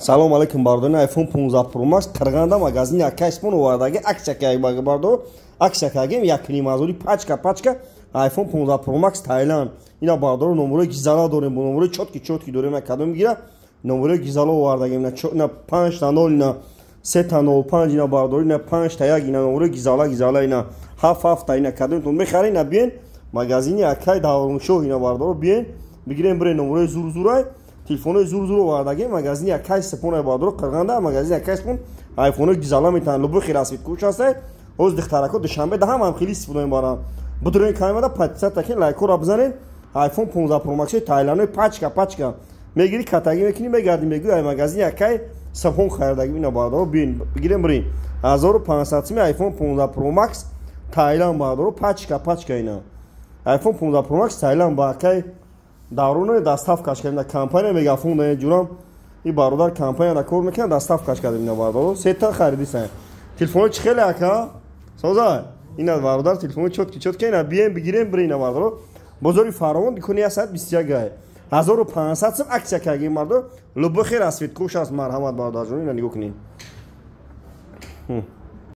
Салом алейкум бардони iPhone 15 Pro Max Qirg'anda magazin yakkaspon ovardagi aksiya bardo aksiya kagim yakni mazuri пачка iPhone 15 Pro Max Thailand ина бардо номеро гизала дорем бо номеро чотки дорем акадом гира номеро гизала овардagi на 5 та 0 на 3 та 05 ина бардо ина 5 та 1 ина номеро гизала ина хаф та ина кадом тун мехарин на биен магазини якай даврум шо ина бардо биен бигирем бре номеро зурзурай телефони зур овардаги магазини якай сапон бардо Qirg'anda магазини якай сапон iPhone гизала метан лубу хирасвит куч аст оз дихтарако душанбе да ҳам хели истифода мебарам будурин камера 500 таки лайкор абзанин iPhone 15 Pro Max Thailand пачка мегири катаги мекини мегарди мегу ай магазини якай сапон хардаги ина бардо бин бигирем брин 1500 ми iPhone 15 Pro Max Thailand бардо пачка ина iPhone 15 Pro Max Thailand ба якай даврони доставкаш кардем компания мегафон да ҷурам и бародар компания кор мекунад доставкаш кардем ина бардо сета харидисан телефон чи хеле ака соза ина бародар телефон чотки ина бием бигирем бир ина бардо бозори фаровон дикуни асад 21 гай 1500 сом аксия каги мардо лубо хир асвит куш ас марҳамат бародар ҷон ина нигоҳ кунин